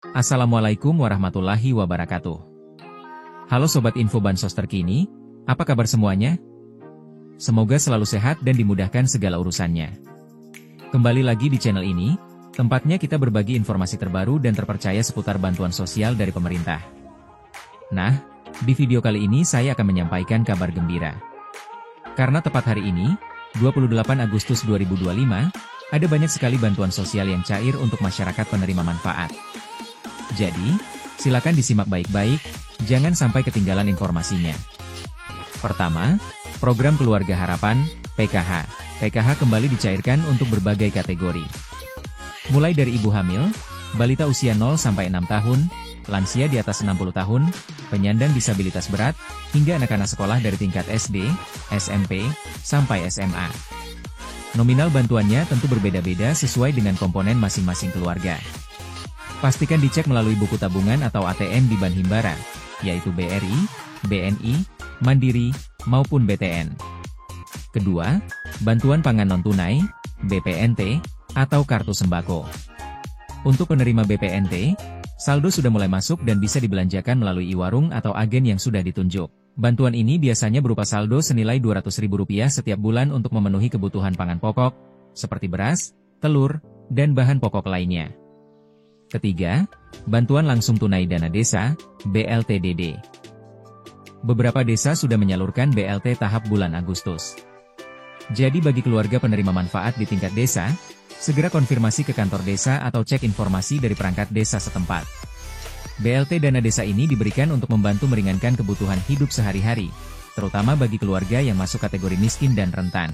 Assalamualaikum warahmatullahi wabarakatuh. Halo Sobat Info Bansos terkini, apa kabar semuanya? Semoga selalu sehat dan dimudahkan segala urusannya. Kembali lagi di channel ini, tempatnya kita berbagi informasi terbaru dan terpercaya seputar bantuan sosial dari pemerintah. Nah, di video kali ini saya akan menyampaikan kabar gembira. Karena tepat hari ini, 28 Agustus 2025, ada banyak sekali bantuan sosial yang cair untuk masyarakat penerima manfaat. Jadi, silakan disimak baik-baik, jangan sampai ketinggalan informasinya. Pertama, Program Keluarga Harapan, PKH. PKH kembali dicairkan untuk berbagai kategori. Mulai dari ibu hamil, balita usia 0-6 tahun, lansia di atas 60 tahun, penyandang disabilitas berat, hingga anak-anak sekolah dari tingkat SD, SMP, sampai SMA. Nominal bantuannya tentu berbeda-beda sesuai dengan komponen masing-masing keluarga. Pastikan dicek melalui buku tabungan atau ATM di Bank Himbara, yaitu BRI, BNI, Mandiri, maupun BTN. Kedua, Bantuan Pangan Non-Tunai, BPNT, atau Kartu Sembako. Untuk penerima BPNT, saldo sudah mulai masuk dan bisa dibelanjakan melalui e-warung atau agen yang sudah ditunjuk. Bantuan ini biasanya berupa saldo senilai Rp200.000 setiap bulan untuk memenuhi kebutuhan pangan pokok, seperti beras, telur, dan bahan pokok lainnya. Ketiga, Bantuan Langsung Tunai Dana Desa, BLTDD. Beberapa desa sudah menyalurkan BLT tahap bulan Agustus. Jadi bagi keluarga penerima manfaat di tingkat desa, segera konfirmasi ke kantor desa atau cek informasi dari perangkat desa setempat. BLT dana desa ini diberikan untuk membantu meringankan kebutuhan hidup sehari-hari, terutama bagi keluarga yang masuk kategori miskin dan rentan.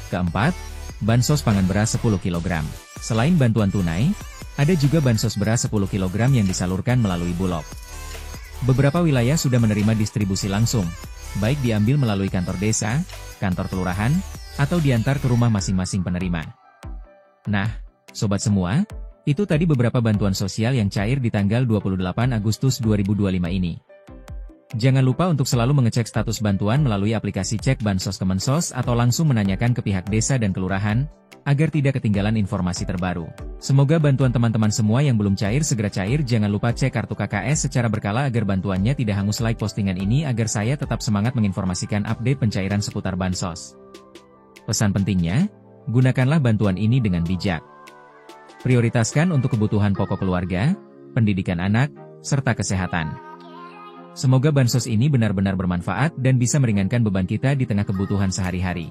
Keempat, Bansos Pangan Beras 10 kg. Selain bantuan tunai, ada juga bansos beras 10 kg yang disalurkan melalui Bulog. Beberapa wilayah sudah menerima distribusi langsung, baik diambil melalui kantor desa, kantor kelurahan, atau diantar ke rumah masing-masing penerima. Nah, sobat semua, itu tadi beberapa bantuan sosial yang cair di tanggal 28 Agustus 2025 ini. Jangan lupa untuk selalu mengecek status bantuan melalui aplikasi Cek Bansos Kemensos atau langsung menanyakan ke pihak desa dan kelurahan, agar tidak ketinggalan informasi terbaru. Semoga bantuan teman-teman semua yang belum cair segera cair. Jangan lupa cek kartu KKS secara berkala agar bantuannya tidak hangus. Like postingan ini agar saya tetap semangat menginformasikan update pencairan seputar bansos. Pesan pentingnya, gunakanlah bantuan ini dengan bijak. Prioritaskan untuk kebutuhan pokok keluarga, pendidikan anak, serta kesehatan. Semoga bansos ini benar-benar bermanfaat dan bisa meringankan beban kita di tengah kebutuhan sehari-hari.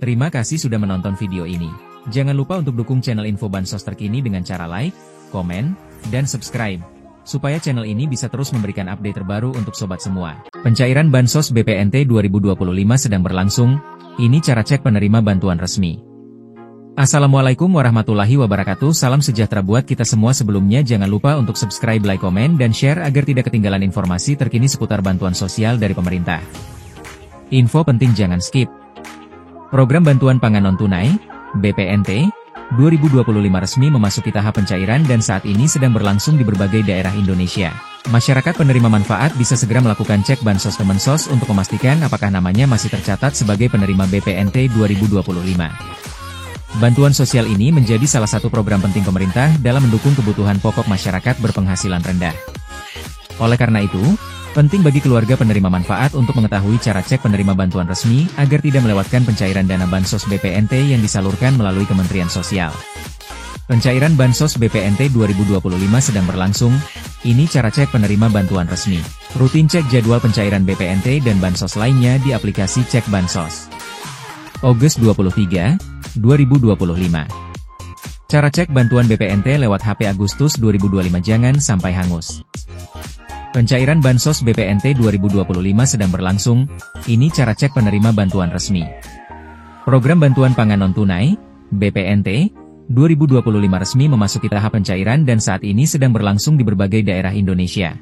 Terima kasih sudah menonton video ini. Jangan lupa untuk dukung channel Info Bansos terkini dengan cara like, komen, dan subscribe, supaya channel ini bisa terus memberikan update terbaru untuk sobat semua. Pencairan Bansos BPNT 2025 sedang berlangsung, ini cara cek penerima bantuan resmi. Assalamualaikum warahmatullahi wabarakatuh. Salam sejahtera buat kita semua. Sebelumnya jangan lupa untuk subscribe, like, komen, dan share agar tidak ketinggalan informasi terkini seputar bantuan sosial dari pemerintah. Info penting jangan skip. Program Bantuan Pangan Non-Tunai, BPNT, 2025 resmi memasuki tahap pencairan dan saat ini sedang berlangsung di berbagai daerah Indonesia. Masyarakat penerima manfaat bisa segera melakukan cek Bansos Kemensos untuk memastikan apakah namanya masih tercatat sebagai penerima BPNT 2025. Bantuan sosial ini menjadi salah satu program penting pemerintah dalam mendukung kebutuhan pokok masyarakat berpenghasilan rendah. Oleh karena itu, penting bagi keluarga penerima manfaat untuk mengetahui cara cek penerima bantuan resmi agar tidak melewatkan pencairan dana Bansos BPNT yang disalurkan melalui Kementerian Sosial. Pencairan Bansos BPNT 2025 sedang berlangsung, ini cara cek penerima bantuan resmi. Rutin cek jadwal pencairan BPNT dan Bansos lainnya di aplikasi Cek Bansos. Agustus 23, 2025. Cara cek bantuan BPNT lewat HP Agustus 2025. Jangan sampai hangus. Pencairan Bansos BPNT 2025 sedang berlangsung, ini cara cek penerima bantuan resmi. Program Bantuan Pangan Non-Tunai, BPNT, 2025 resmi memasuki tahap pencairan dan saat ini sedang berlangsung di berbagai daerah Indonesia.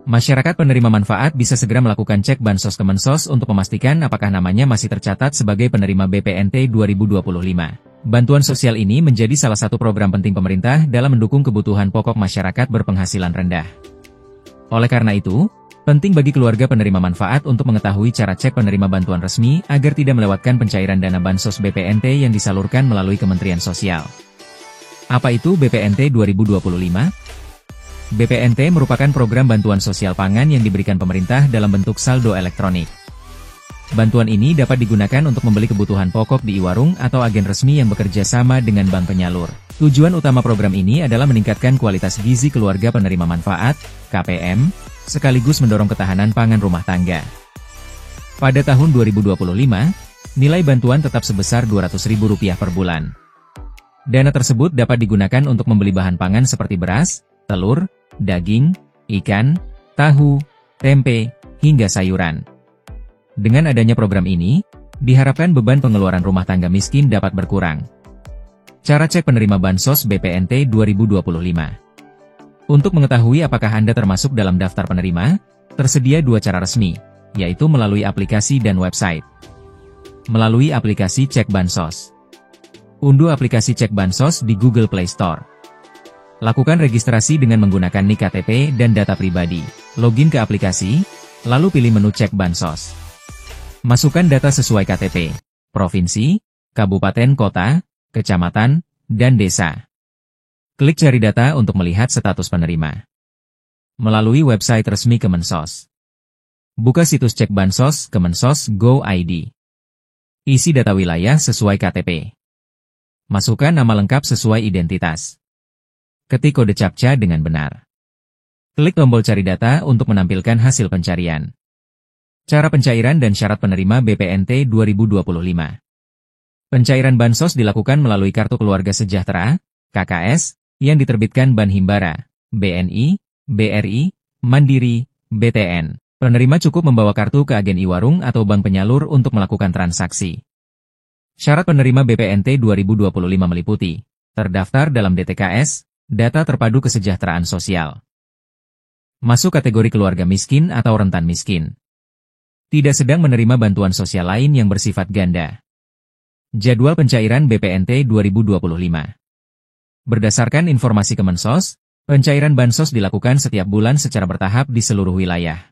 Masyarakat penerima manfaat bisa segera melakukan cek Bansos Kemensos untuk memastikan apakah namanya masih tercatat sebagai penerima BPNT 2025. Bantuan sosial ini menjadi salah satu program penting pemerintah dalam mendukung kebutuhan pokok masyarakat berpenghasilan rendah. Oleh karena itu, penting bagi keluarga penerima manfaat untuk mengetahui cara cek penerima bantuan resmi agar tidak melewatkan pencairan dana Bansos BPNT yang disalurkan melalui Kementerian Sosial. Apa itu BPNT 2025? BPNT merupakan program bantuan sosial pangan yang diberikan pemerintah dalam bentuk saldo elektronik. Bantuan ini dapat digunakan untuk membeli kebutuhan pokok di e-warung atau agen resmi yang bekerja sama dengan bank penyalur. Tujuan utama program ini adalah meningkatkan kualitas gizi keluarga penerima manfaat, KPM, sekaligus mendorong ketahanan pangan rumah tangga. Pada tahun 2025, nilai bantuan tetap sebesar Rp200.000 per bulan. Dana tersebut dapat digunakan untuk membeli bahan pangan seperti beras, telur, daging, ikan, tahu, tempe, hingga sayuran. Dengan adanya program ini, diharapkan beban pengeluaran rumah tangga miskin dapat berkurang. Cara cek penerima Bansos BPNT 2025. Untuk mengetahui apakah Anda termasuk dalam daftar penerima, tersedia dua cara resmi, yaitu melalui aplikasi dan website. Melalui aplikasi Cek Bansos. Unduh aplikasi Cek Bansos di Google Play Store. Lakukan registrasi dengan menggunakan NIK KTP dan data pribadi. Login ke aplikasi, lalu pilih menu Cek Bansos. Masukkan data sesuai KTP, provinsi, kabupaten kota, kecamatan, dan desa. Klik cari data untuk melihat status penerima. Melalui website resmi Kemensos. Buka situs Cek Bansos Kemensos Go.id. Isi data wilayah sesuai KTP. Masukkan nama lengkap sesuai identitas. Ketik kode CAPTCA dengan benar. Klik tombol cari data untuk menampilkan hasil pencarian. Cara pencairan dan syarat penerima BPNT 2025. Pencairan Bansos dilakukan melalui Kartu Keluarga Sejahtera, KKS, yang diterbitkan Bank Himbara, BNI, BRI, Mandiri, BTN. Penerima cukup membawa kartu ke agen e-warung atau bank penyalur untuk melakukan transaksi. Syarat penerima BPNT 2025 meliputi terdaftar dalam DTKS, Data Terpadu Kesejahteraan Sosial. Masuk kategori keluarga miskin atau rentan miskin. Tidak sedang menerima bantuan sosial lain yang bersifat ganda. Jadwal pencairan BPNT 2025. Berdasarkan informasi Kemensos, pencairan Bansos dilakukan setiap bulan secara bertahap di seluruh wilayah.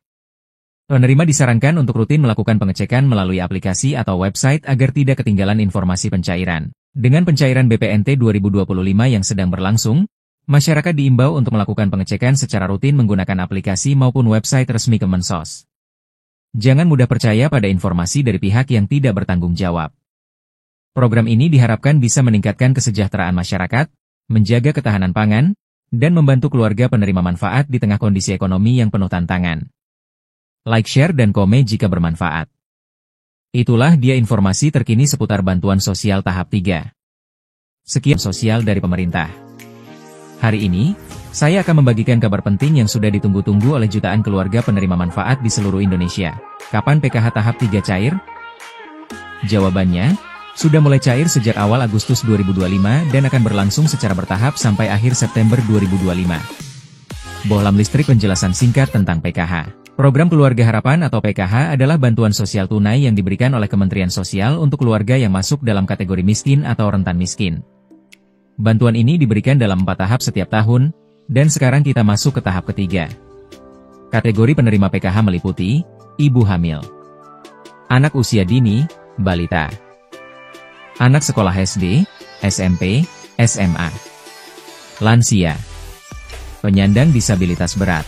Penerima disarankan untuk rutin melakukan pengecekan melalui aplikasi atau website agar tidak ketinggalan informasi pencairan. Dengan pencairan BPNT 2025 yang sedang berlangsung, masyarakat diimbau untuk melakukan pengecekan secara rutin menggunakan aplikasi maupun website resmi Kemensos. Jangan mudah percaya pada informasi dari pihak yang tidak bertanggung jawab. Program ini diharapkan bisa meningkatkan kesejahteraan masyarakat, menjaga ketahanan pangan, dan membantu keluarga penerima manfaat di tengah kondisi ekonomi yang penuh tantangan. Like, share, dan komen jika bermanfaat. Itulah dia informasi terkini seputar bantuan sosial tahap 3. Sekian sosial dari pemerintah. Hari ini, saya akan membagikan kabar penting yang sudah ditunggu-tunggu oleh jutaan keluarga penerima manfaat di seluruh Indonesia. Kapan PKH tahap 3 cair? Jawabannya, sudah mulai cair sejak awal Agustus 2025 dan akan berlangsung secara bertahap sampai akhir September 2025. Bohlam listrik penjelasan singkat tentang PKH. Program Keluarga Harapan atau PKH adalah bantuan sosial tunai yang diberikan oleh Kementerian Sosial untuk keluarga yang masuk dalam kategori miskin atau rentan miskin. Bantuan ini diberikan dalam 4 tahap setiap tahun, dan sekarang kita masuk ke tahap ketiga. Kategori penerima PKH meliputi ibu hamil, anak usia dini, balita, anak sekolah SD, SMP, SMA, lansia, penyandang disabilitas berat.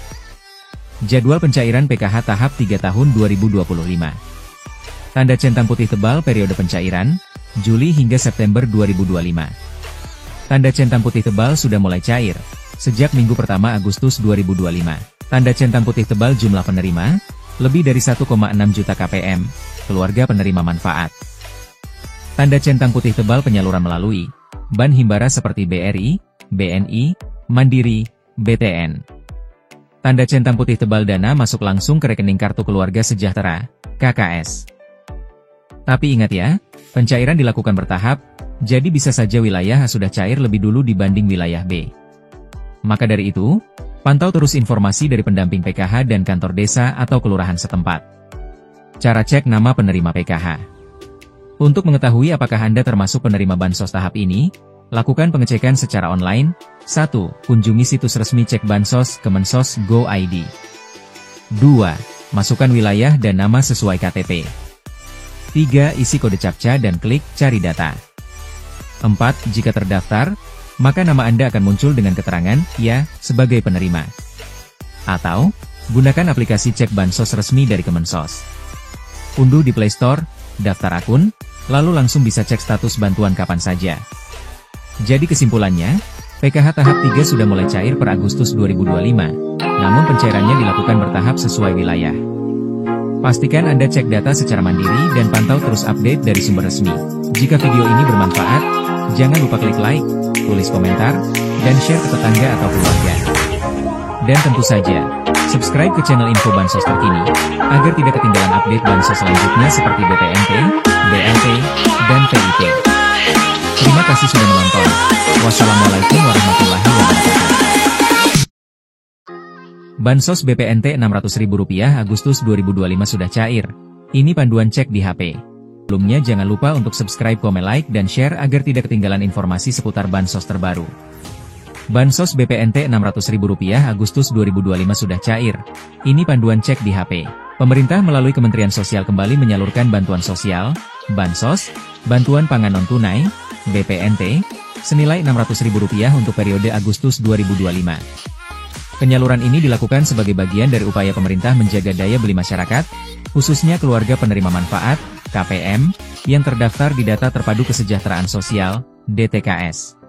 Jadwal pencairan PKH tahap 3 tahun 2025. Tanda centang putih tebal periode pencairan, Juli hingga September 2025. Tanda centang putih tebal sudah mulai cair, sejak minggu pertama Agustus 2025. Tanda centang putih tebal jumlah penerima, lebih dari 1,6 juta KPM, keluarga penerima manfaat. Tanda centang putih tebal penyaluran melalui Bank Himbara seperti BRI, BNI, Mandiri, BTN. Tanda centang putih tebal dana masuk langsung ke rekening Kartu Keluarga Sejahtera, KKS. Tapi ingat ya, pencairan dilakukan bertahap, jadi bisa saja wilayah A sudah cair lebih dulu dibanding wilayah B. Maka dari itu, pantau terus informasi dari pendamping PKH dan kantor desa atau kelurahan setempat. Cara cek nama penerima PKH. Untuk mengetahui apakah Anda termasuk penerima Bansos tahap ini, lakukan pengecekan secara online. 1. Kunjungi situs resmi Cek Bansos Kemensos Go.id. 2. Masukkan wilayah dan nama sesuai KTP. 3. Isi kode CAPTCA dan klik cari data. 4. Jika terdaftar, maka nama Anda akan muncul dengan keterangan, ya, sebagai penerima. Atau, gunakan aplikasi cek bansos resmi dari Kemensos. Unduh di Play Store, daftar akun, lalu langsung bisa cek status bantuan kapan saja. Jadi kesimpulannya, PKH tahap 3 sudah mulai cair per Agustus 2025, namun pencairannya dilakukan bertahap sesuai wilayah. Pastikan Anda cek data secara mandiri dan pantau terus update dari sumber resmi. Jika video ini bermanfaat, jangan lupa klik like, tulis komentar, dan share ke tetangga atau keluarga. Dan tentu saja, subscribe ke channel Info Bansos Terkini, agar tidak ketinggalan update bansos selanjutnya seperti BPNT, BLT, dan PIT. Terima kasih sudah menonton. Wassalamualaikum warahmatullahi wabarakatuh. Bansos BPNT Rp600.000 Agustus 2025 sudah cair. Ini panduan cek di HP. Sebelumnya jangan lupa untuk subscribe, komen, like, dan share agar tidak ketinggalan informasi seputar bansos terbaru. Bansos BPNT Rp600.000 Agustus 2025 sudah cair. Ini panduan cek di HP. Pemerintah melalui Kementerian Sosial kembali menyalurkan bantuan sosial, bansos, bantuan pangan non-tunai, BPNT, senilai Rp600.000 untuk periode Agustus 2025. Penyaluran ini dilakukan sebagai bagian dari upaya pemerintah menjaga daya beli masyarakat, khususnya keluarga penerima manfaat, KPM, yang terdaftar di Data Terpadu Kesejahteraan Sosial, DTKS.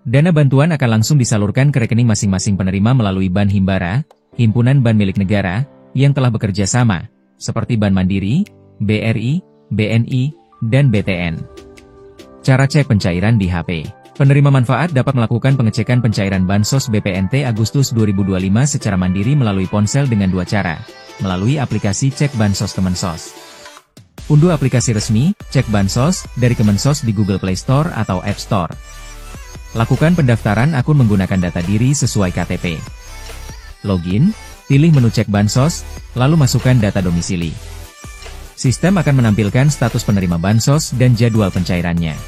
Dana bantuan akan langsung disalurkan ke rekening masing-masing penerima melalui Bank Himbara, himpunan bank milik negara, yang telah bekerja sama, seperti Bank Mandiri, BRI, BNI, dan BTN. Cara cek pencairan di HP. Penerima manfaat dapat melakukan pengecekan pencairan Bansos BPNT Agustus 2025 secara mandiri melalui ponsel dengan dua cara, melalui aplikasi Cek Bansos Kemensos. Unduh aplikasi resmi, Cek Bansos, dari Kemensos di Google Play Store atau App Store. Lakukan pendaftaran akun menggunakan data diri sesuai KTP. Login, pilih menu Cek Bansos, lalu masukkan data domisili. Sistem akan menampilkan status penerima Bansos dan jadwal pencairannya.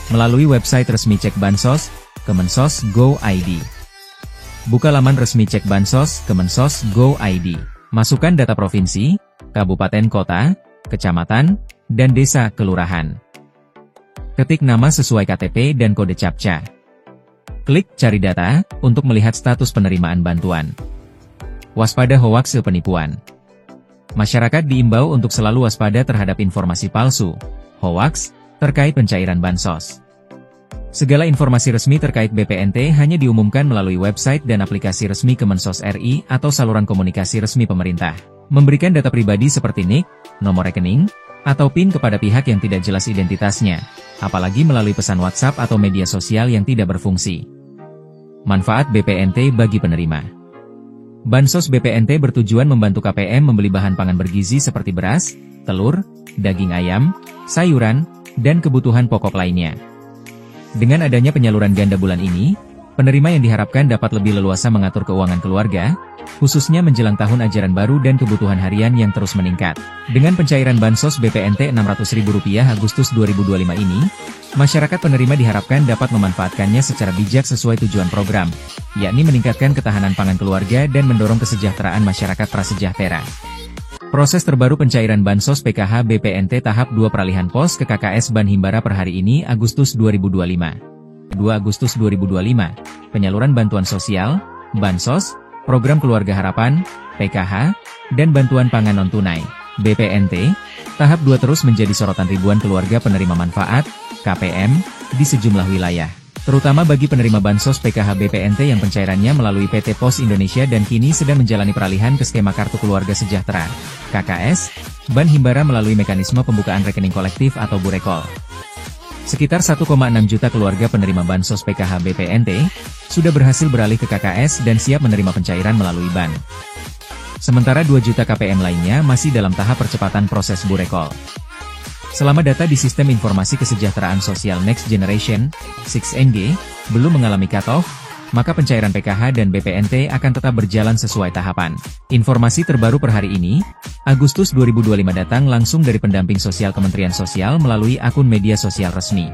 Melalui website resmi Cek Bansos, Kemensos Go ID. Buka laman resmi Cek Bansos, Kemensos Go ID. Masukkan data provinsi, kabupaten kota, kecamatan, dan desa kelurahan. Ketik nama sesuai KTP dan kode CAPTCHA. Klik Cari Data, untuk melihat status penerimaan bantuan. Waspada hoaks penipuan. Masyarakat diimbau untuk selalu waspada terhadap informasi palsu, hoaks, terkait pencairan bansos. Segala informasi resmi terkait BPNT hanya diumumkan melalui website dan aplikasi resmi Kemensos RI atau saluran komunikasi resmi pemerintah. Memberikan data pribadi seperti NIK, nomor rekening, atau PIN kepada pihak yang tidak jelas identitasnya, apalagi melalui pesan WhatsApp atau media sosial yang tidak berfungsi. Manfaat BPNT bagi penerima. Bansos BPNT bertujuan membantu KPM membeli bahan pangan bergizi seperti beras, telur, daging ayam, sayuran, dan kebutuhan pokok lainnya. Dengan adanya penyaluran ganda bulan ini, penerima yang diharapkan dapat lebih leluasa mengatur keuangan keluarga, khususnya menjelang tahun ajaran baru dan kebutuhan harian yang terus meningkat. Dengan pencairan Bansos BPNT Rp600.000 Agustus 2025 ini, masyarakat penerima diharapkan dapat memanfaatkannya secara bijak sesuai tujuan program, yakni meningkatkan ketahanan pangan keluarga dan mendorong kesejahteraan masyarakat prasejahtera. Proses terbaru pencairan Bansos PKH BPNT tahap 2 peralihan pos ke KKS Bank Himbara per hari ini Agustus 2025. 2 Agustus 2025, penyaluran bantuan sosial, Bansos, Program Keluarga Harapan, PKH, dan Bantuan Pangan Non-Tunai, BPNT, tahap 2 terus menjadi sorotan ribuan keluarga penerima manfaat, KPM, di sejumlah wilayah. Terutama bagi penerima Bansos PKH BPNT yang pencairannya melalui PT Pos Indonesia dan kini sedang menjalani peralihan ke skema Kartu Keluarga Sejahtera, KKS, Bank Himbara melalui mekanisme pembukaan rekening kolektif atau Burekol. Sekitar 1,6 juta keluarga penerima Bansos PKH BPNT, sudah berhasil beralih ke KKS dan siap menerima pencairan melalui BAN. Sementara 2 juta KPM lainnya masih dalam tahap percepatan proses Burekol. Selama data di Sistem Informasi Kesejahteraan Sosial Next Generation, 6NG, belum mengalami cut-off, maka pencairan PKH dan BPNT akan tetap berjalan sesuai tahapan. Informasi terbaru per hari ini, Agustus 2025 datang langsung dari pendamping sosial Kementerian Sosial melalui akun media sosial resmi.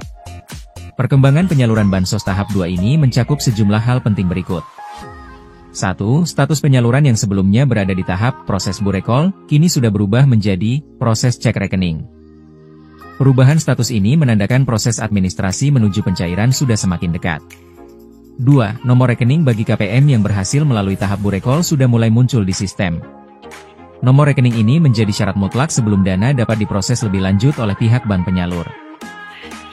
Perkembangan penyaluran Bansos tahap 2 ini mencakup sejumlah hal penting berikut. 1. Status penyaluran yang sebelumnya berada di tahap proses Burekol, kini sudah berubah menjadi proses cek rekening. Perubahan status ini menandakan proses administrasi menuju pencairan sudah semakin dekat. 2. Nomor rekening bagi KPM yang berhasil melalui tahap burekol sudah mulai muncul di sistem. Nomor rekening ini menjadi syarat mutlak sebelum dana dapat diproses lebih lanjut oleh pihak bank penyalur.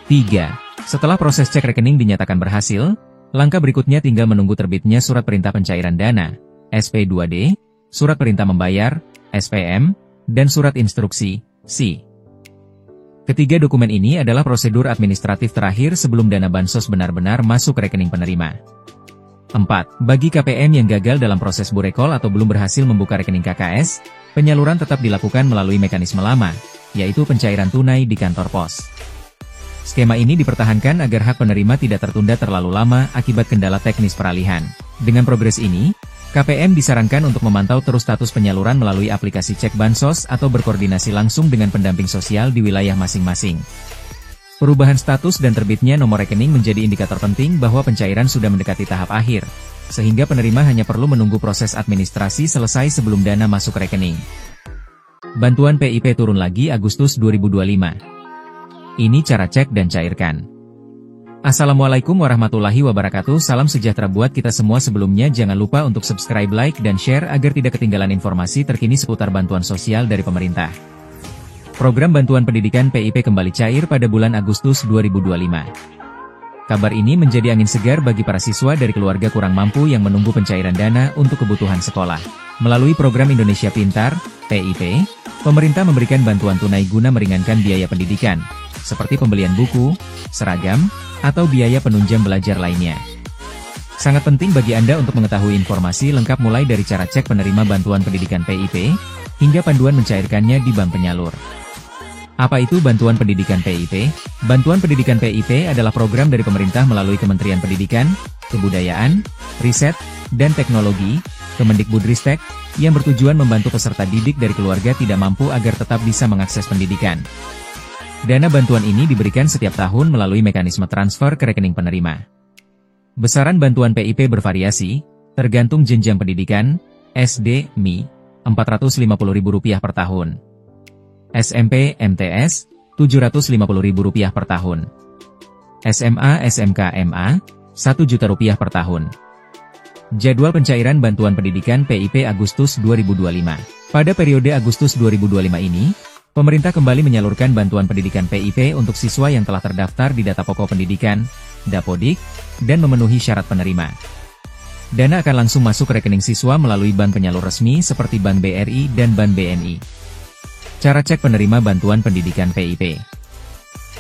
3. Setelah proses cek rekening dinyatakan berhasil, langkah berikutnya tinggal menunggu terbitnya surat perintah pencairan dana, SP2D, surat perintah membayar, SPM, dan surat instruksi, SI. Ketiga dokumen ini adalah prosedur administratif terakhir sebelum dana bansos benar-benar masuk ke rekening penerima. 4. Bagi KPM yang gagal dalam proses burekol atau belum berhasil membuka rekening KKS, penyaluran tetap dilakukan melalui mekanisme lama, yaitu pencairan tunai di kantor pos. Skema ini dipertahankan agar hak penerima tidak tertunda terlalu lama akibat kendala teknis peralihan. Dengan progres ini, KPM disarankan untuk memantau terus status penyaluran melalui aplikasi cek bansos atau berkoordinasi langsung dengan pendamping sosial di wilayah masing-masing. Perubahan status dan terbitnya nomor rekening menjadi indikator penting bahwa pencairan sudah mendekati tahap akhir, sehingga penerima hanya perlu menunggu proses administrasi selesai sebelum dana masuk rekening. Bantuan PIP turun lagi Agustus 2025. Ini cara cek dan cairkan. Assalamualaikum warahmatullahi wabarakatuh. Salam sejahtera buat kita semua. Sebelumnya jangan lupa untuk subscribe, like, dan share agar tidak ketinggalan informasi terkini seputar bantuan sosial dari pemerintah. Program bantuan pendidikan PIP kembali cair pada bulan Agustus 2025. Kabar ini menjadi angin segar bagi para siswa dari keluarga kurang mampu yang menunggu pencairan dana untuk kebutuhan sekolah. Melalui program Indonesia Pintar, PIP, pemerintah memberikan bantuan tunai guna meringankan biaya pendidikan, seperti pembelian buku, seragam, atau biaya penunjang belajar lainnya. Sangat penting bagi Anda untuk mengetahui informasi lengkap mulai dari cara cek penerima bantuan pendidikan PIP, hingga panduan mencairkannya di bank penyalur. Apa itu Bantuan Pendidikan PIP? Bantuan Pendidikan PIP adalah program dari pemerintah melalui Kementerian Pendidikan, Kebudayaan, Riset, dan Teknologi, Kemendikbudristek, yang bertujuan membantu peserta didik dari keluarga tidak mampu agar tetap bisa mengakses pendidikan. Dana bantuan ini diberikan setiap tahun melalui mekanisme transfer ke rekening penerima. Besaran bantuan PIP bervariasi, tergantung jenjang pendidikan, SD, MI, Rp450.000 per tahun. SMP, MTS, Rp750.000 per tahun. SMA, SMK, MA, Rp1.000.000 per tahun. Jadwal pencairan bantuan pendidikan PIP Agustus 2025. Pada periode Agustus 2025 ini, pemerintah kembali menyalurkan bantuan pendidikan PIP untuk siswa yang telah terdaftar di Data Pokok Pendidikan, Dapodik, dan memenuhi syarat penerima. Dana akan langsung masuk ke rekening siswa melalui bank penyalur resmi seperti Bank BRI dan Bank BNI. Cara cek penerima bantuan pendidikan PIP.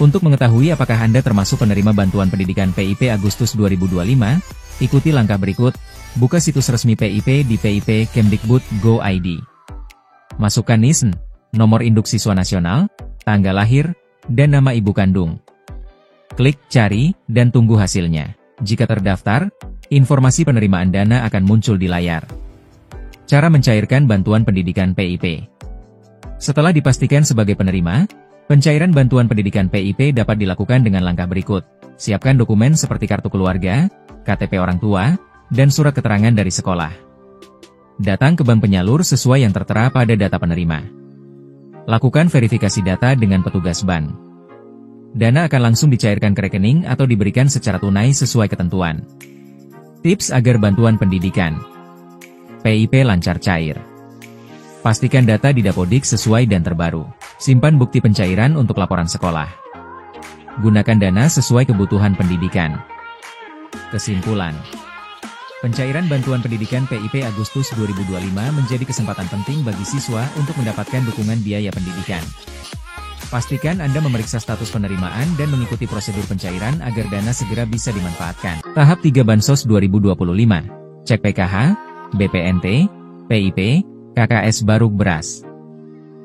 Untuk mengetahui apakah Anda termasuk penerima bantuan pendidikan PIP Agustus 2025, ikuti langkah berikut. Buka situs resmi PIP di pip.kemdikbud.go.id. Masukkan NISN, nomor induk siswa nasional, tanggal lahir, dan nama ibu kandung. Klik cari, dan tunggu hasilnya. Jika terdaftar, informasi penerimaan dana akan muncul di layar. Cara mencairkan bantuan pendidikan PIP. Setelah dipastikan sebagai penerima, pencairan bantuan pendidikan PIP dapat dilakukan dengan langkah berikut. Siapkan dokumen seperti kartu keluarga, KTP orang tua, dan surat keterangan dari sekolah. Datang ke bank penyalur sesuai yang tertera pada data penerima. Lakukan verifikasi data dengan petugas bank. Dana akan langsung dicairkan ke rekening atau diberikan secara tunai sesuai ketentuan. Tips agar bantuan pendidikan PIP lancar cair. Pastikan data di Dapodik sesuai dan terbaru. Simpan bukti pencairan untuk laporan sekolah. Gunakan dana sesuai kebutuhan pendidikan. Kesimpulan. Pencairan bantuan pendidikan PIP Agustus 2025 menjadi kesempatan penting bagi siswa untuk mendapatkan dukungan biaya pendidikan. Pastikan Anda memeriksa status penerimaan dan mengikuti prosedur pencairan agar dana segera bisa dimanfaatkan. Tahap 3 Bansos 2025. Cek PKH, BPNT, PIP, KKS Baruk Beras.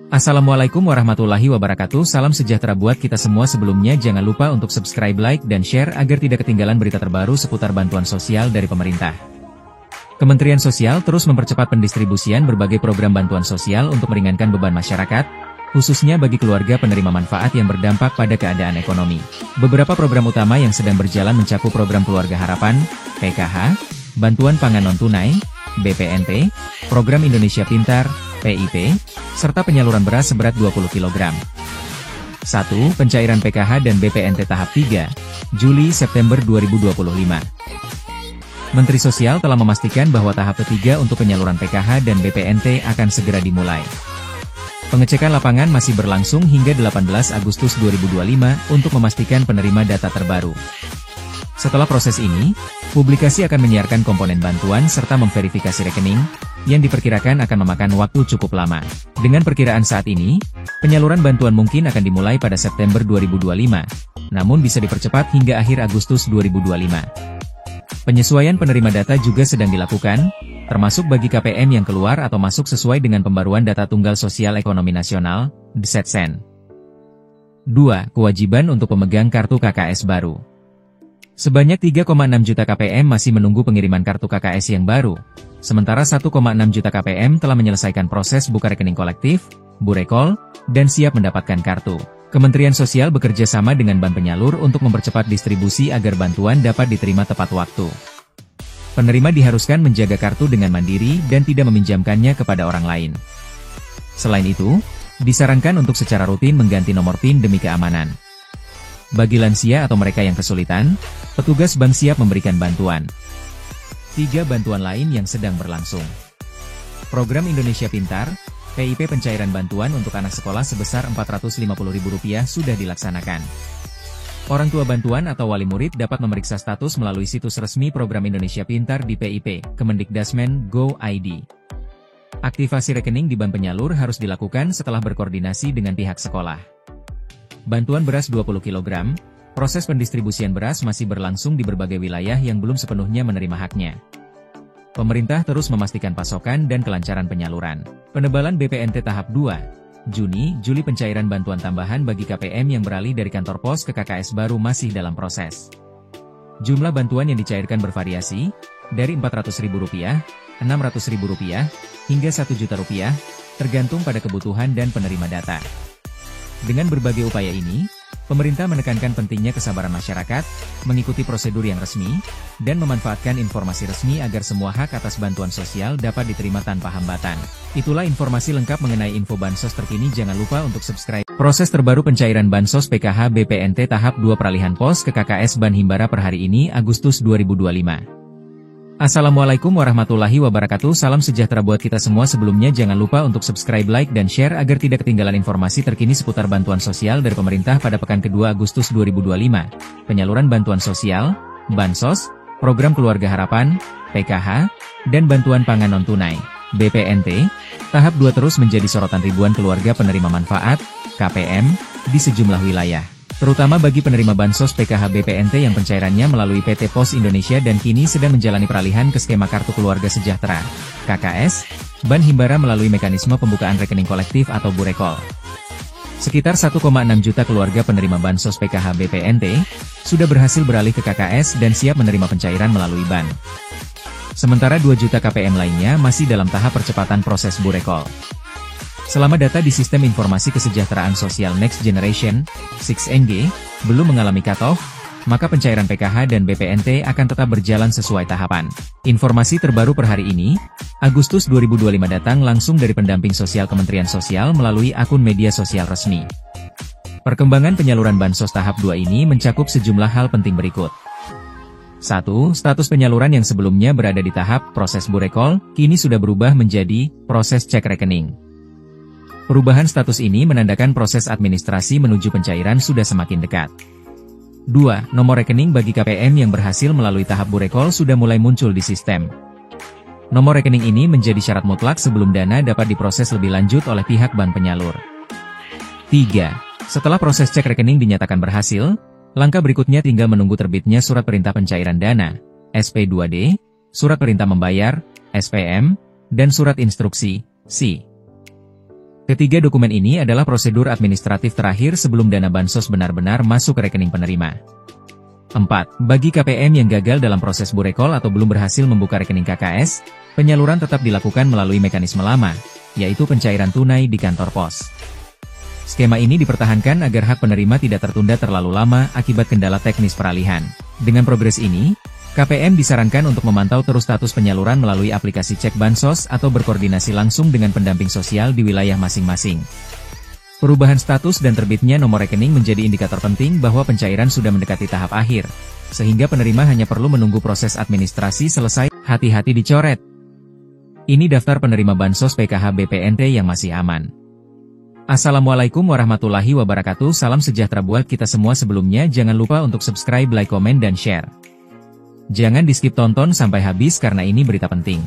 Assalamualaikum warahmatullahi wabarakatuh. Salam sejahtera buat kita semua. Sebelumnya jangan lupa untuk subscribe, like, dan share agar tidak ketinggalan berita terbaru seputar bantuan sosial dari pemerintah. Kementerian Sosial terus mempercepat pendistribusian berbagai program bantuan sosial untuk meringankan beban masyarakat, khususnya bagi keluarga penerima manfaat yang berdampak pada keadaan ekonomi. Beberapa program utama yang sedang berjalan mencakup program Keluarga Harapan, PKH, Bantuan Pangan Non-Tunai, BPNT, Program Indonesia Pintar, PIP, serta penyaluran beras seberat 20 kg. 1. Pencairan PKH dan BPNT tahap 3, Juli-September 2025. Menteri Sosial telah memastikan bahwa tahap ketiga untuk penyaluran PKH dan BPNT akan segera dimulai. Pengecekan lapangan masih berlangsung hingga 18 Agustus 2025 untuk memastikan penerima data terbaru. Setelah proses ini, publikasi akan menyiarkan komponen bantuan serta memverifikasi rekening, yang diperkirakan akan memakan waktu cukup lama. Dengan perkiraan saat ini, penyaluran bantuan mungkin akan dimulai pada September 2025, namun bisa dipercepat hingga akhir Agustus 2025. Penyesuaian penerima data juga sedang dilakukan, termasuk bagi KPM yang keluar atau masuk sesuai dengan pembaruan data Tunggal Sosial Ekonomi Nasional, DSETSEN. 2. Kewajiban untuk pemegang kartu KKS baru. Sebanyak 3,6 juta KPM masih menunggu pengiriman kartu KKS yang baru, sementara 1,6 juta KPM telah menyelesaikan proses buka rekening kolektif, burekol, dan siap mendapatkan kartu. Kementerian Sosial bekerja sama dengan bank penyalur untuk mempercepat distribusi agar bantuan dapat diterima tepat waktu. Penerima diharuskan menjaga kartu dengan mandiri dan tidak meminjamkannya kepada orang lain. Selain itu, disarankan untuk secara rutin mengganti nomor PIN demi keamanan. Bagi lansia atau mereka yang kesulitan, petugas bank siap memberikan bantuan. 3. Bantuan lain yang sedang berlangsung. Program Indonesia Pintar, PIP pencairan bantuan untuk anak sekolah sebesar Rp450.000 sudah dilaksanakan. Orang tua bantuan atau wali murid dapat memeriksa status melalui situs resmi Program Indonesia Pintar di PIP, Kemendikdasmen, Go.id. Aktivasi rekening di bank penyalur harus dilakukan setelah berkoordinasi dengan pihak sekolah. Bantuan beras 20 kg, proses pendistribusian beras masih berlangsung di berbagai wilayah yang belum sepenuhnya menerima haknya. Pemerintah terus memastikan pasokan dan kelancaran penyaluran. Penebalan BPNT tahap 2, Juni-Juli pencairan bantuan tambahan bagi KPM yang beralih dari kantor pos ke KKS baru masih dalam proses. Jumlah bantuan yang dicairkan bervariasi, dari Rp400.000, Rp600.000, hingga Rp1.000.000, tergantung pada kebutuhan dan penerima data. Dengan berbagai upaya ini, pemerintah menekankan pentingnya kesabaran masyarakat, mengikuti prosedur yang resmi, dan memanfaatkan informasi resmi agar semua hak atas bantuan sosial dapat diterima tanpa hambatan. Itulah informasi lengkap mengenai info Bansos terkini. Jangan lupa untuk subscribe. Proses terbaru pencairan Bansos PKH BPNT tahap 2 peralihan pos ke KKS Ban Himbara per hari ini Agustus 2025. Assalamualaikum warahmatullahi wabarakatuh. Salam sejahtera buat kita semua. Sebelumnya jangan lupa untuk subscribe, like, dan share agar tidak ketinggalan informasi terkini seputar bantuan sosial dari pemerintah pada pekan kedua Agustus 2025. Penyaluran bantuan sosial, Bansos, Program Keluarga Harapan, PKH, dan Bantuan Pangan Non-Tunai, BPNT, tahap 2 terus menjadi sorotan ribuan keluarga penerima manfaat, KPM, di sejumlah wilayah. Terutama bagi penerima Bansos PKH BPNT yang pencairannya melalui PT Pos Indonesia dan kini sedang menjalani peralihan ke skema Kartu Keluarga Sejahtera, KKS, Ban Himbara melalui mekanisme pembukaan rekening kolektif atau burekol. Sekitar 1,6 juta keluarga penerima Bansos PKH BPNT, sudah berhasil beralih ke KKS dan siap menerima pencairan melalui BAN. Sementara 2 juta KPM lainnya masih dalam tahap percepatan proses burekol. Selama data di Sistem Informasi Kesejahteraan Sosial Next Generation, 6NG, belum mengalami cut-off, maka pencairan PKH dan BPNT akan tetap berjalan sesuai tahapan. Informasi terbaru per hari ini, Agustus 2025 datang langsung dari pendamping sosial Kementerian Sosial melalui akun media sosial resmi. Perkembangan penyaluran Bansos tahap 2 ini mencakup sejumlah hal penting berikut. 1. Status penyaluran yang sebelumnya berada di tahap proses burekol, kini sudah berubah menjadi proses cek rekening. Perubahan status ini menandakan proses administrasi menuju pencairan sudah semakin dekat. 2. Nomor rekening bagi KPM yang berhasil melalui tahap burekol sudah mulai muncul di sistem. Nomor rekening ini menjadi syarat mutlak sebelum dana dapat diproses lebih lanjut oleh pihak bank penyalur. 3. Setelah proses cek rekening dinyatakan berhasil, langkah berikutnya tinggal menunggu terbitnya Surat Perintah Pencairan Dana, SP2D, Surat Perintah Membayar, SPM, dan Surat Instruksi, SI. Ketiga dokumen ini adalah prosedur administratif terakhir sebelum dana Bansos benar-benar masuk ke rekening penerima. 4. Bagi KPM yang gagal dalam proses burekol atau belum berhasil membuka rekening KKS, penyaluran tetap dilakukan melalui mekanisme lama, yaitu pencairan tunai di kantor pos. Skema ini dipertahankan agar hak penerima tidak tertunda terlalu lama akibat kendala teknis peralihan. Dengan progres ini, KPM disarankan untuk memantau terus status penyaluran melalui aplikasi Cek Bansos atau berkoordinasi langsung dengan pendamping sosial di wilayah masing-masing. Perubahan status dan terbitnya nomor rekening menjadi indikator penting bahwa pencairan sudah mendekati tahap akhir, sehingga penerima hanya perlu menunggu proses administrasi selesai. Hati-hati dicoret. Ini daftar penerima Bansos PKH BPNT yang masih aman. Assalamualaikum warahmatullahi wabarakatuh. Salam sejahtera buat kita semua. Sebelumnya jangan lupa untuk subscribe, like, komen, dan share. Jangan di-skip, tonton sampai habis karena ini berita penting.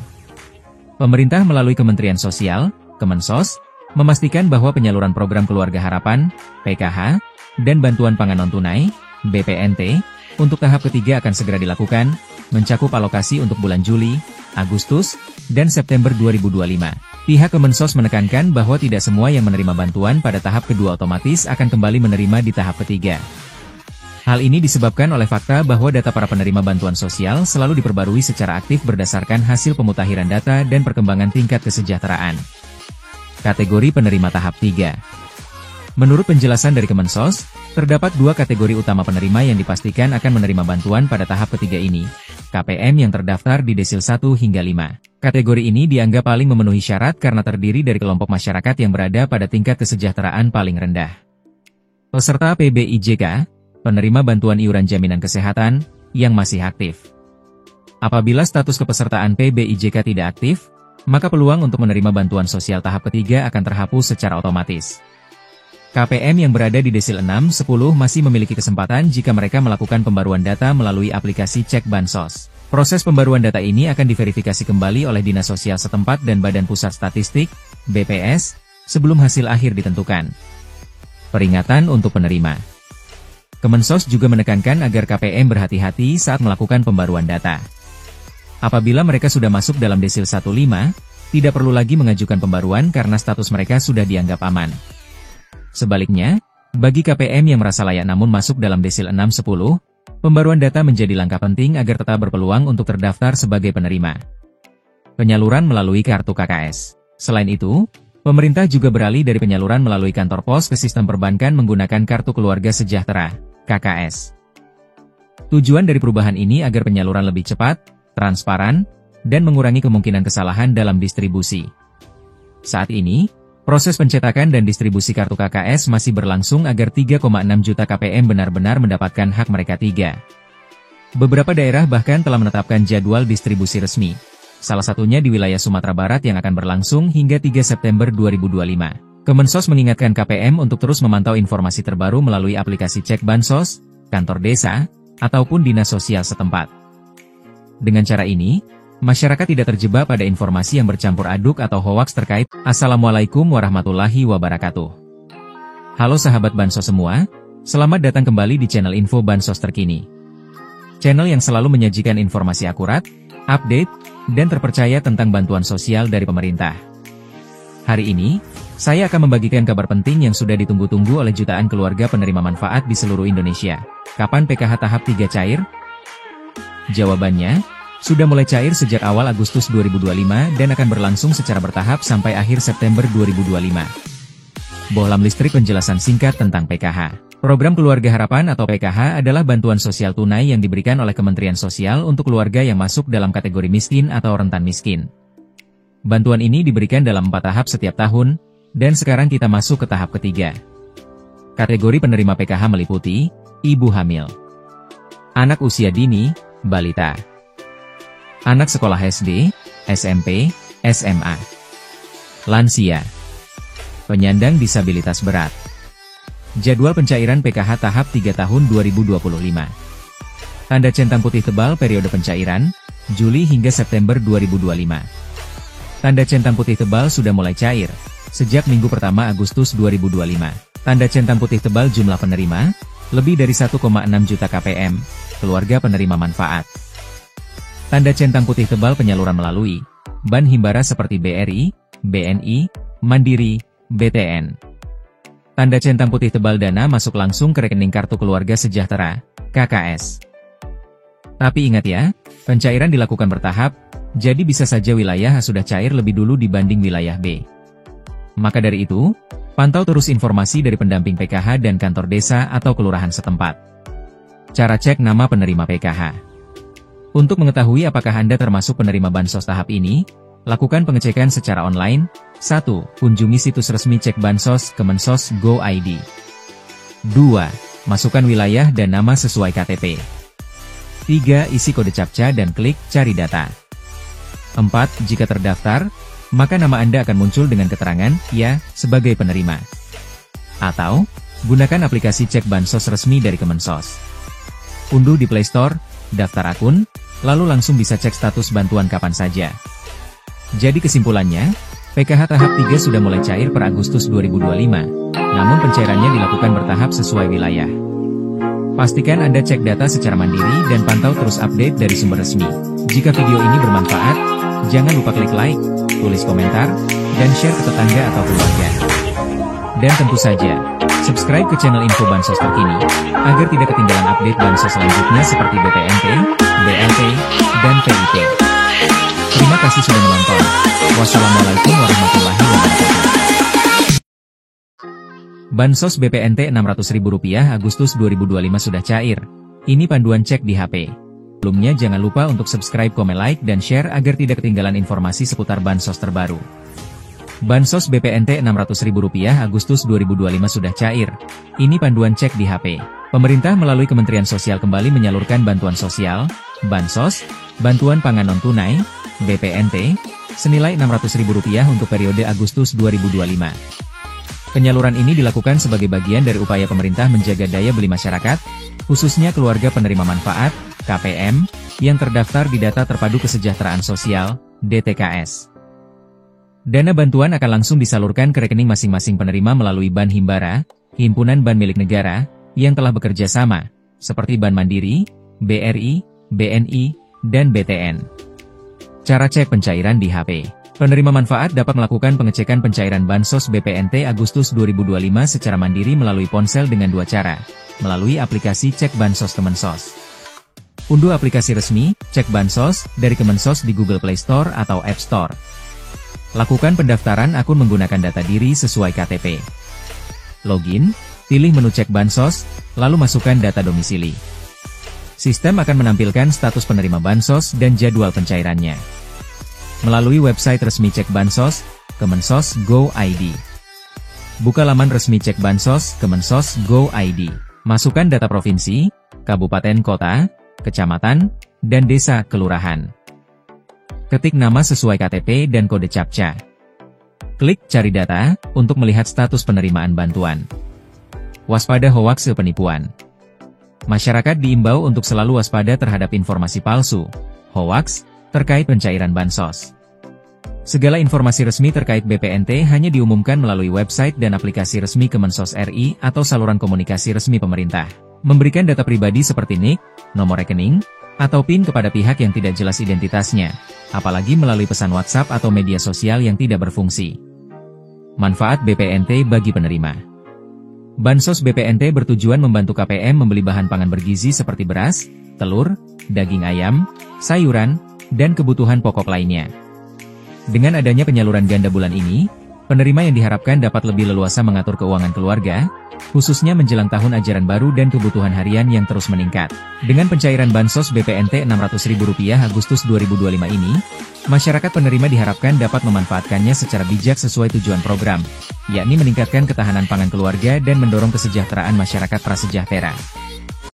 Pemerintah melalui Kementerian Sosial, Kemensos, memastikan bahwa penyaluran program Keluarga Harapan, PKH, dan Bantuan Pangan Non-Tunai, BPNT, untuk tahap ketiga akan segera dilakukan, mencakup alokasi untuk bulan Juli, Agustus, dan September 2025. Pihak Kemensos menekankan bahwa tidak semua yang menerima bantuan pada tahap kedua otomatis akan kembali menerima di tahap ketiga. Hal ini disebabkan oleh fakta bahwa data para penerima bantuan sosial selalu diperbarui secara aktif berdasarkan hasil pemutakhiran data dan perkembangan tingkat kesejahteraan. Kategori penerima tahap 3. Menurut penjelasan dari Kemensos, terdapat dua kategori utama penerima yang dipastikan akan menerima bantuan pada tahap ketiga ini. KPM yang terdaftar di desil 1 hingga 5. Kategori ini dianggap paling memenuhi syarat karena terdiri dari kelompok masyarakat yang berada pada tingkat kesejahteraan paling rendah. Peserta PBIJK, penerima bantuan iuran jaminan kesehatan, yang masih aktif. Apabila status kepesertaan PBIJK tidak aktif, maka peluang untuk menerima bantuan sosial tahap ketiga akan terhapus secara otomatis. KPM yang berada di desil 6-10 masih memiliki kesempatan jika mereka melakukan pembaruan data melalui aplikasi Cek Bansos. Proses pembaruan data ini akan diverifikasi kembali oleh Dinas Sosial setempat dan Badan Pusat Statistik, BPS, sebelum hasil akhir ditentukan. Peringatan untuk penerima. Kemensos juga menekankan agar KPM berhati-hati saat melakukan pembaruan data. Apabila mereka sudah masuk dalam desil 15, tidak perlu lagi mengajukan pembaruan karena status mereka sudah dianggap aman. Sebaliknya, bagi KPM yang merasa layak namun masuk dalam desil 6-10, pembaruan data menjadi langkah penting agar tetap berpeluang untuk terdaftar sebagai penerima. Penyaluran melalui kartu KKS. Selain itu, pemerintah juga beralih dari penyaluran melalui kantor pos ke sistem perbankan menggunakan Kartu Keluarga Sejahtera, KKS. Tujuan dari perubahan ini agar penyaluran lebih cepat, transparan, dan mengurangi kemungkinan kesalahan dalam distribusi. Saat ini, proses pencetakan dan distribusi kartu KKS masih berlangsung agar 3,6 juta KPM benar-benar mendapatkan hak mereka. Beberapa daerah bahkan telah menetapkan jadwal distribusi resmi, salah satunya di wilayah Sumatera Barat yang akan berlangsung hingga 3 September 2025. Kemensos mengingatkan KPM untuk terus memantau informasi terbaru melalui aplikasi Cek Bansos, kantor desa, ataupun dinas sosial setempat. Dengan cara ini, masyarakat tidak terjebak pada informasi yang bercampur aduk atau hoaks terkait. Assalamualaikum warahmatullahi wabarakatuh. Halo sahabat Bansos semua, selamat datang kembali di channel Info Bansos Terkini. Channel yang selalu menyajikan informasi akurat, update, dan terpercaya tentang bantuan sosial dari pemerintah. Hari ini, saya akan membagikan kabar penting yang sudah ditunggu-tunggu oleh jutaan keluarga penerima manfaat di seluruh Indonesia. Kapan PKH tahap 3 cair? Jawabannya, sudah mulai cair sejak awal Agustus 2025 dan akan berlangsung secara bertahap sampai akhir September 2025. Bohlam listrik penjelasan singkat tentang PKH. Program Keluarga Harapan atau PKH adalah bantuan sosial tunai yang diberikan oleh Kementerian Sosial untuk keluarga yang masuk dalam kategori miskin atau rentan miskin. Bantuan ini diberikan dalam 4 tahap setiap tahun, dan sekarang kita masuk ke tahap ketiga. Kategori penerima PKH meliputi ibu hamil, anak usia dini, balita, anak sekolah SD, SMP, SMA, lansia, penyandang disabilitas berat. Jadwal pencairan PKH tahap 3 tahun 2025. Tanda centang putih tebal periode pencairan, Juli hingga September 2025. Tanda centang putih tebal sudah mulai cair, sejak minggu pertama Agustus 2025. Tanda centang putih tebal jumlah penerima, lebih dari 1,6 juta KPM, keluarga penerima manfaat. Tanda centang putih tebal penyaluran melalui Ban Himbara seperti BRI, BNI, Mandiri, BTN. Tanda centang putih tebal dana masuk langsung ke rekening Kartu Keluarga Sejahtera, KKS. Tapi ingat ya, pencairan dilakukan bertahap, jadi bisa saja wilayah A sudah cair lebih dulu dibanding wilayah B. Maka dari itu, pantau terus informasi dari pendamping PKH dan kantor desa atau kelurahan setempat. Cara cek nama penerima PKH. Untuk mengetahui apakah Anda termasuk penerima bansos tahap ini, lakukan pengecekan secara online, 1. Kunjungi situs resmi Cek Bansos Kemensos Go.id. 2. Masukkan wilayah dan nama sesuai KTP. 3. Isi kode CAPTCHA dan klik Cari Data. 4. Jika terdaftar, maka nama Anda akan muncul dengan keterangan, ya, sebagai penerima. Atau, gunakan aplikasi Cek Bansos resmi dari Kemensos. Unduh di Play Store, daftar akun, lalu langsung bisa cek status bantuan kapan saja. Jadi kesimpulannya, PKH tahap 3 sudah mulai cair per Agustus 2025, namun pencairannya dilakukan bertahap sesuai wilayah. Pastikan Anda cek data secara mandiri dan pantau terus update dari sumber resmi. Jika video ini bermanfaat, jangan lupa klik like, tulis komentar, dan share ke tetangga atau keluarga. Dan tentu saja, subscribe ke channel Info Bansos terkini, agar tidak ketinggalan update bansos selanjutnya seperti BPNT, BLT, dan PIT. Terima kasih sudah menonton. Wassalamualaikum warahmatullahi wabarakatuh. Bansos BPNT Rp600.000 Agustus 2025 sudah cair. Ini panduan cek di HP. Sebelumnya jangan lupa untuk subscribe, komen, like, dan share agar tidak ketinggalan informasi seputar bansos terbaru. Bansos BPNT Rp600.000 Agustus 2025 sudah cair. Ini panduan cek di HP. Pemerintah melalui Kementerian Sosial kembali menyalurkan bantuan sosial, bansos, bantuan pangan non-tunai, BPNT, senilai Rp600.000 untuk periode Agustus 2025. Penyaluran ini dilakukan sebagai bagian dari upaya pemerintah menjaga daya beli masyarakat, khususnya keluarga penerima manfaat, KPM, yang terdaftar di Data Terpadu Kesejahteraan Sosial, DTKS. Dana bantuan akan langsung disalurkan ke rekening masing-masing penerima melalui Bank Himbara, himpunan bank milik negara, yang telah bekerja sama, seperti Bank Mandiri, BRI, BNI, dan BTN. Cara cek pencairan di HP. Penerima manfaat dapat melakukan pengecekan pencairan Bansos BPNT Agustus 2025 secara mandiri melalui ponsel dengan dua cara, melalui aplikasi Cek Bansos Kemensos. Unduh aplikasi resmi, Cek Bansos, dari Kemensos di Google Play Store atau App Store. Lakukan pendaftaran akun menggunakan data diri sesuai KTP. Login, pilih menu Cek Bansos, lalu masukkan data domisili. Sistem akan menampilkan status penerima Bansos dan jadwal pencairannya. Melalui website resmi Cek Bansos, Kemensos Go.id. Buka laman resmi Cek Bansos, Kemensos Go.id. Masukkan data provinsi, kabupaten kota, kecamatan, dan desa kelurahan. Ketik nama sesuai KTP dan kode CAPTCHA. Klik Cari Data, untuk melihat status penerimaan bantuan. Waspada hoaks penipuan. Masyarakat diimbau untuk selalu waspada terhadap informasi palsu, hoaks, terkait pencairan Bansos. Segala informasi resmi terkait BPNT hanya diumumkan melalui website dan aplikasi resmi Kemensos RI atau saluran komunikasi resmi pemerintah. Memberikan data pribadi seperti NIK, nomor rekening, atau PIN kepada pihak yang tidak jelas identitasnya, apalagi melalui pesan WhatsApp atau media sosial yang tidak berfungsi. Manfaat BPNT bagi penerima. Bansos BPNT bertujuan membantu KPM membeli bahan pangan bergizi seperti beras, telur, daging ayam, sayuran, dan kebutuhan pokok lainnya. Dengan adanya penyaluran ganda bulan ini, penerima yang diharapkan dapat lebih leluasa mengatur keuangan keluarga, khususnya menjelang tahun ajaran baru dan kebutuhan harian yang terus meningkat. Dengan pencairan Bansos BPNT Rp600.000 Agustus 2025 ini, masyarakat penerima diharapkan dapat memanfaatkannya secara bijak sesuai tujuan program, yakni meningkatkan ketahanan pangan keluarga dan mendorong kesejahteraan masyarakat prasejahtera.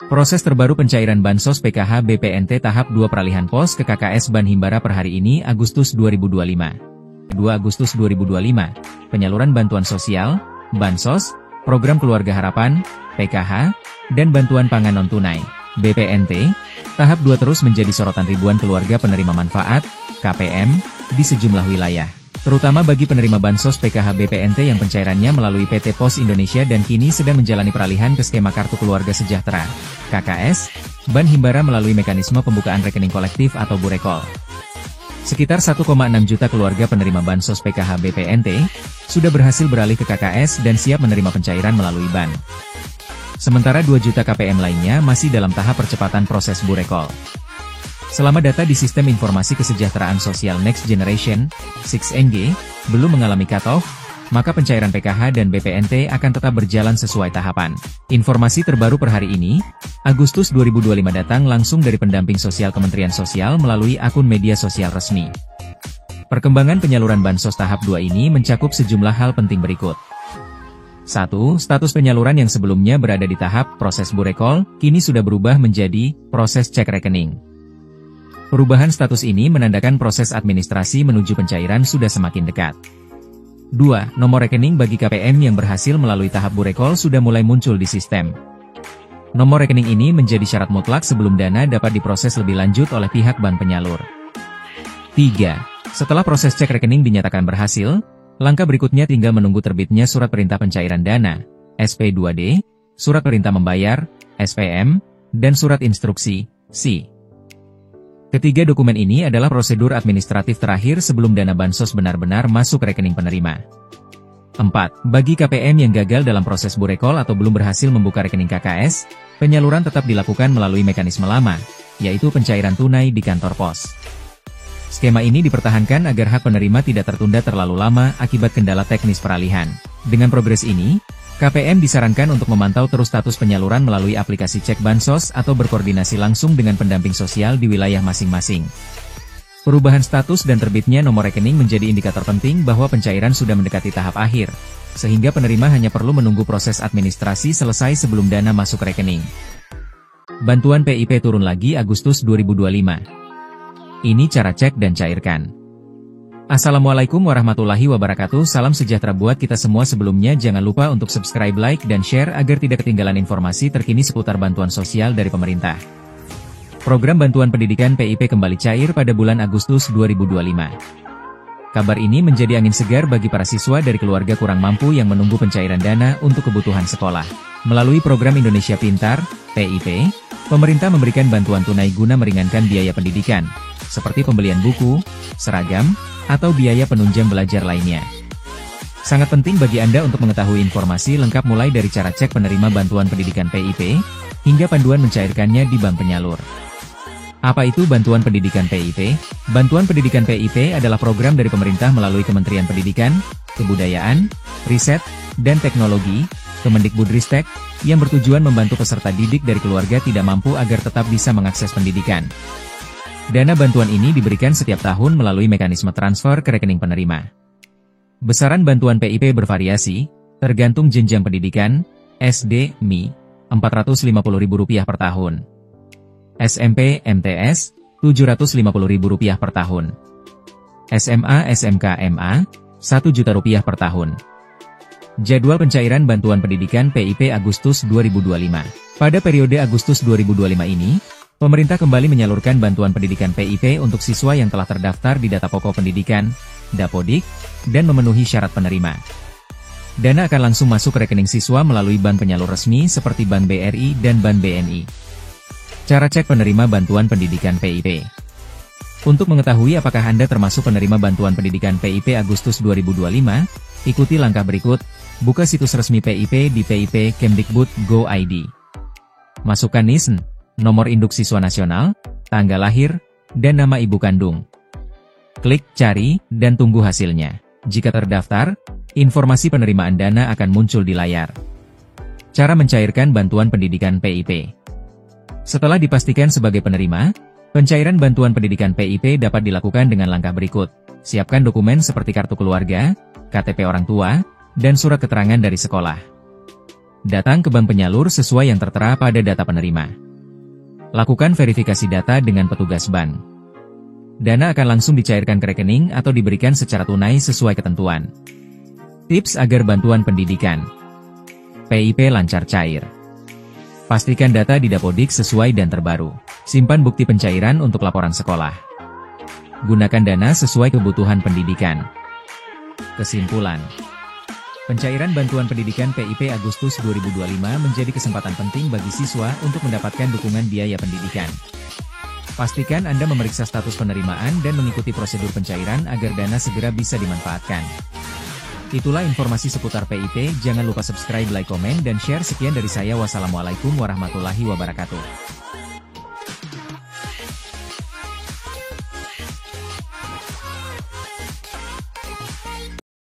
Proses terbaru pencairan Bansos PKH BPNT tahap 2 peralihan pos ke KKS Bank Himbara per hari ini Agustus 2025. 2 Agustus 2025, penyaluran bantuan sosial, Bansos, Program Keluarga Harapan, PKH, dan bantuan pangan non-tunai, BPNT, tahap 2 terus menjadi sorotan ribuan keluarga penerima manfaat, KPM, di sejumlah wilayah. Terutama bagi penerima Bansos PKH BPNT yang pencairannya melalui PT Pos Indonesia dan kini sedang menjalani peralihan ke skema Kartu Keluarga Sejahtera, KKS, Bank Himbara melalui mekanisme pembukaan rekening kolektif atau Burekol. Sekitar 1,6 juta keluarga penerima Bansos PKH BPNT, sudah berhasil beralih ke KKS dan siap menerima pencairan melalui BAN. Sementara 2 juta KPM lainnya masih dalam tahap percepatan proses Burekol. Selama data di Sistem Informasi Kesejahteraan Sosial Next Generation, 6NG, belum mengalami cut-off, maka pencairan PKH dan BPNT akan tetap berjalan sesuai tahapan. Informasi terbaru per hari ini, Agustus 2025 datang langsung dari pendamping sosial Kementerian Sosial melalui akun media sosial resmi. Perkembangan penyaluran Bansos tahap 2 ini mencakup sejumlah hal penting berikut. 1. Status penyaluran yang sebelumnya berada di tahap proses burekol, kini sudah berubah menjadi proses cek rekening. Perubahan status ini menandakan proses administrasi menuju pencairan sudah semakin dekat. 2. Nomor rekening bagi KPM yang berhasil melalui tahap burekol sudah mulai muncul di sistem. Nomor rekening ini menjadi syarat mutlak sebelum dana dapat diproses lebih lanjut oleh pihak bank penyalur. 3. Setelah proses cek rekening dinyatakan berhasil, langkah berikutnya tinggal menunggu terbitnya Surat Perintah Pencairan Dana, SP2D, Surat Perintah Membayar, SPM, dan Surat Instruksi, SI. Ketiga dokumen ini adalah prosedur administratif terakhir sebelum dana Bansos benar-benar masuk rekening penerima. 4. Bagi KPM yang gagal dalam proses burekol atau belum berhasil membuka rekening KKS, penyaluran tetap dilakukan melalui mekanisme lama, yaitu pencairan tunai di kantor pos. Skema ini dipertahankan agar hak penerima tidak tertunda terlalu lama akibat kendala teknis peralihan. Dengan progres ini, KPM disarankan untuk memantau terus status penyaluran melalui aplikasi cek Bansos atau berkoordinasi langsung dengan pendamping sosial di wilayah masing-masing. Perubahan status dan terbitnya nomor rekening menjadi indikator penting bahwa pencairan sudah mendekati tahap akhir, sehingga penerima hanya perlu menunggu proses administrasi selesai sebelum dana masuk rekening. Bantuan PIP turun lagi Agustus 2025. Ini cara cek dan cairkan. Assalamualaikum warahmatullahi wabarakatuh. Salam sejahtera buat kita semua. Sebelumnya jangan lupa untuk subscribe, like, dan share agar tidak ketinggalan informasi terkini seputar bantuan sosial dari pemerintah. Program bantuan pendidikan PIP kembali cair pada bulan Agustus 2025. Kabar ini menjadi angin segar bagi para siswa dari keluarga kurang mampu yang menunggu pencairan dana untuk kebutuhan sekolah. Melalui program Indonesia Pintar, PIP, pemerintah memberikan bantuan tunai guna meringankan biaya pendidikan, seperti pembelian buku, seragam, atau biaya penunjang belajar lainnya. Sangat penting bagi Anda untuk mengetahui informasi lengkap mulai dari cara cek penerima bantuan pendidikan PIP, hingga panduan mencairkannya di bank penyalur. Apa itu bantuan pendidikan PIP? Bantuan pendidikan PIP adalah program dari pemerintah melalui Kementerian Pendidikan, Kebudayaan, Riset, dan Teknologi, Kemendikbudristek, yang bertujuan membantu peserta didik dari keluarga tidak mampu agar tetap bisa mengakses pendidikan. Dana bantuan ini diberikan setiap tahun melalui mekanisme transfer ke rekening penerima. Besaran bantuan PIP bervariasi, tergantung jenjang pendidikan, SD, MI, Rp450.000 per tahun. SMP, MTS, Rp750.000 per tahun. SMA, SMK, MA, Rp1.000.000 per tahun. Jadwal pencairan bantuan pendidikan PIP Agustus 2025. Pada periode Agustus 2025 ini, pemerintah kembali menyalurkan bantuan pendidikan PIP untuk siswa yang telah terdaftar di Data Pokok Pendidikan, Dapodik, dan memenuhi syarat penerima. Dana akan langsung masuk ke rekening siswa melalui bank penyalur resmi seperti Bank BRI dan Bank BNI. Cara cek penerima bantuan pendidikan PIP. Untuk mengetahui apakah Anda termasuk penerima bantuan pendidikan PIP Agustus 2025, ikuti langkah berikut. Buka situs resmi PIP di pip.kemdikbud.go.id. Masukkan NISN, nomor induk siswa nasional, tanggal lahir, dan nama ibu kandung. Klik cari, dan tunggu hasilnya. Jika terdaftar, informasi penerimaan dana akan muncul di layar. Cara mencairkan bantuan pendidikan PIP. Setelah dipastikan sebagai penerima, pencairan bantuan pendidikan PIP dapat dilakukan dengan langkah berikut. Siapkan dokumen seperti kartu keluarga, KTP orang tua, dan surat keterangan dari sekolah. Datang ke bank penyalur sesuai yang tertera pada data penerima. Lakukan verifikasi data dengan petugas bank. Dana akan langsung dicairkan ke rekening atau diberikan secara tunai sesuai ketentuan. Tips agar bantuan pendidikan PIP lancar cair. Pastikan data di Dapodik sesuai dan terbaru. Simpan bukti pencairan untuk laporan sekolah. Gunakan dana sesuai kebutuhan pendidikan. Kesimpulan. Pencairan bantuan pendidikan PIP Agustus 2025 menjadi kesempatan penting bagi siswa untuk mendapatkan dukungan biaya pendidikan. Pastikan Anda memeriksa status penerimaan dan mengikuti prosedur pencairan agar dana segera bisa dimanfaatkan. Itulah informasi seputar PIP, jangan lupa subscribe, like, komen, dan share. Sekian dari saya, wassalamualaikum warahmatullahi wabarakatuh.